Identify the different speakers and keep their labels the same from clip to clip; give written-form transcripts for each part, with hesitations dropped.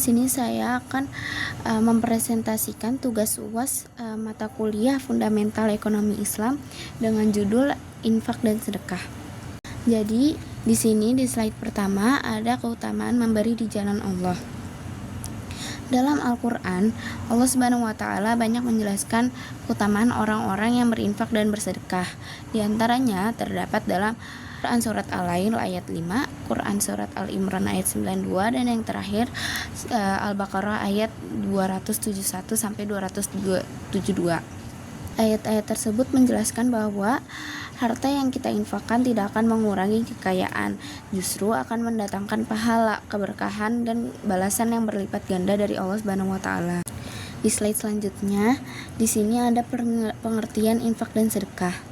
Speaker 1: sini saya akan mempresentasikan tugas UAS mata kuliah Fundamental Ekonomi Islam dengan judul Infak dan Sedekah. Jadi, di sini di slide pertama ada keutamaan memberi di jalan Allah. Dalam Al-Quran, Allah Subhanahu wa Ta'ala banyak menjelaskan keutamaan orang-orang yang berinfak dan bersedekah. Di antaranya terdapat dalam Quran Surat Al-Lail ayat 5, Quran Surat Al-Imran ayat 92, dan yang terakhir Al-Baqarah ayat 271 sampai 272. Ayat-ayat tersebut menjelaskan bahwa harta yang kita infakkan tidak akan mengurangi kekayaan, justru akan mendatangkan pahala, keberkahan, dan balasan yang berlipat ganda dari Allah Subhanahu wa Ta'ala. Di slide selanjutnya, di sini ada pengertian infak dan sedekah.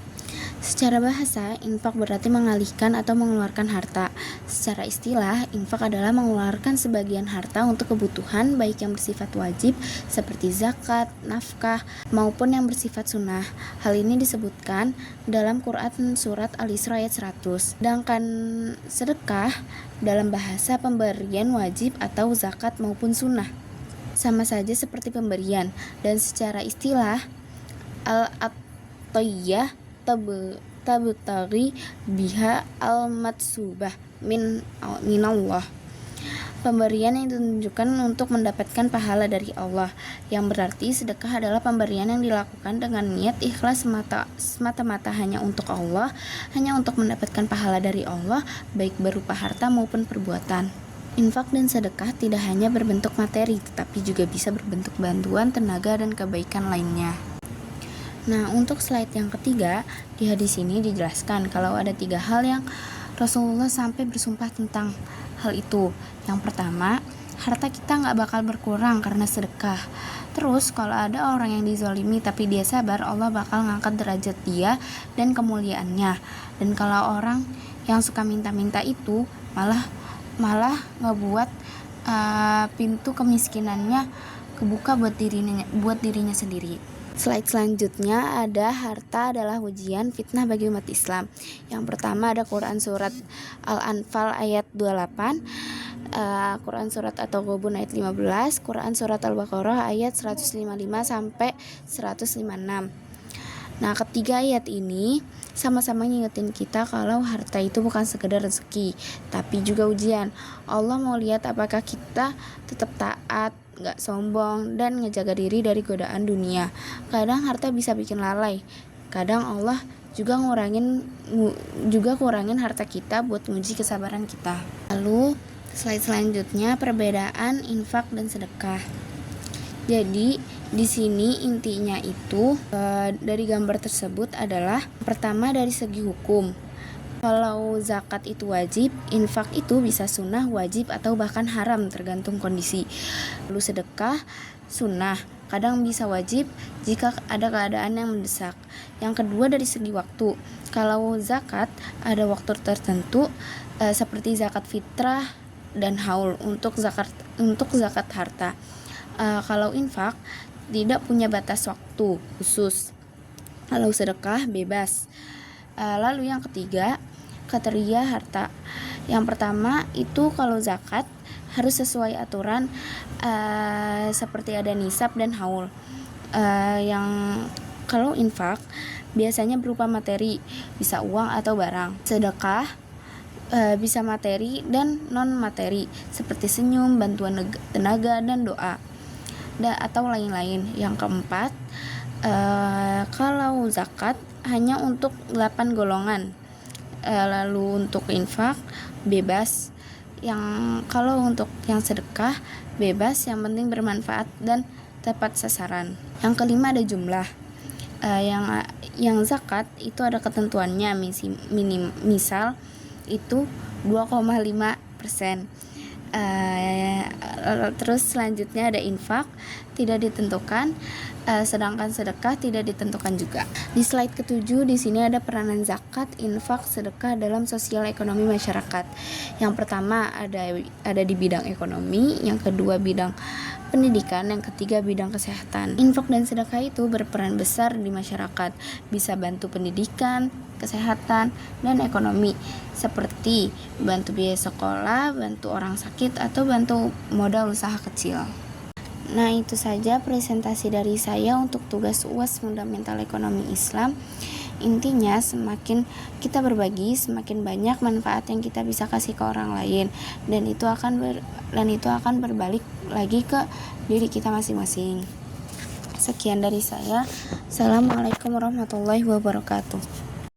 Speaker 1: Secara bahasa, infak berarti mengalihkan atau mengeluarkan harta. Secara istilah, infak adalah mengeluarkan sebagian harta untuk kebutuhan baik yang bersifat wajib seperti zakat, nafkah, maupun yang bersifat sunnah. Hal ini disebutkan dalam Quran Surat Al-Isra ayat 100. Sedangkan sedekah dalam bahasa pemberian wajib atau zakat maupun sunnah. Sama saja seperti pemberian, dan secara istilah al-atiyah tabtaghi biha al-matsubah minallah. Pemberian yang ditunjukkan untuk mendapatkan pahala dari Allah, yang berarti sedekah adalah pemberian yang dilakukan dengan niat ikhlas semata-mata hanya untuk Allah, hanya untuk mendapatkan pahala dari Allah, baik berupa harta maupun perbuatan. Infak dan sedekah tidak hanya berbentuk materi, tetapi juga bisa berbentuk bantuan, tenaga, dan kebaikan lainnya. Nah, untuk slide yang ketiga, di hadis ini dijelaskan kalau ada 3 hal yang Rasulullah sampai bersumpah tentang hal itu. Yang pertama, harta kita gak bakal berkurang karena sedekah. Terus, kalau ada orang yang dizalimi tapi dia sabar, Allah bakal ngangkat derajat dia dan kemuliaannya. Dan kalau orang yang suka minta-minta itu malah ngebuat pintu kemiskinannya kebuka buat dirinya sendiri. Slide selanjutnya ada harta adalah ujian fitnah bagi umat Islam. Yang pertama ada Quran Surat Al-Anfal ayat 28, Quran Surat At-Taghabun ayat 15, Quran Surat Al-Baqarah ayat 155 sampai 156. Nah, ketiga ayat ini sama-sama ngingetin kita kalau harta itu bukan sekedar rezeki, tapi juga ujian. Allah mau lihat apakah kita tetap taat, gak sombong, dan ngejaga diri dari godaan dunia. Kadang harta bisa bikin lalai, kadang Allah juga kurangin harta kita buat nguji kesabaran kita. Lalu slide selanjutnya perbedaan infak dan sedekah. Jadi di sini intinya itu dari gambar tersebut adalah pertama dari segi hukum. Kalau zakat itu wajib, infak itu bisa sunnah, wajib, atau bahkan haram tergantung kondisi. Lalu sedekah sunnah, kadang bisa wajib jika ada keadaan yang mendesak. Yang kedua dari segi waktu. Kalau zakat ada waktu tertentu seperti zakat fitrah dan haul untuk zakat harta. Kalau infak tidak punya batas waktu khusus. Kalau sedekah bebas. Lalu yang ketiga, kriteria harta. Yang pertama itu kalau zakat harus sesuai aturan seperti ada nisab dan haul. Yang kalau infak biasanya berupa materi, bisa uang atau barang. Sedekah bisa materi dan non materi seperti senyum, bantuan tenaga, dan doa atau lain-lain. Yang keempat, kalau zakat hanya untuk 8 golongan. Lalu untuk infak bebas. Kalau untuk yang sedekah bebas, yang penting bermanfaat dan tepat sasaran. Yang kelima ada jumlah. Yang zakat itu ada ketentuannya, misal itu 2,5%. Terus selanjutnya ada infak tidak ditentukan, sedangkan sedekah tidak ditentukan juga. Di slide ketujuh di sini ada peranan zakat, infak, sedekah dalam sosial ekonomi masyarakat. Yang pertama ada di bidang ekonomi, yang kedua bidang pendidikan, yang ketiga bidang kesehatan. Infak dan sedekah itu berperan besar di masyarakat, bisa bantu pendidikan, kesehatan, dan ekonomi, seperti bantu biaya sekolah, bantu orang sakit, atau bantu modal usaha kecil. Nah, itu saja presentasi dari saya untuk tugas UAS Fundamental Ekonomi Islam. Intinya, semakin kita berbagi, semakin banyak manfaat yang kita bisa kasih ke orang lain, dan itu akan berbalik lagi ke diri kita masing-masing. Sekian dari saya. Assalamualaikum warahmatullahi wabarakatuh.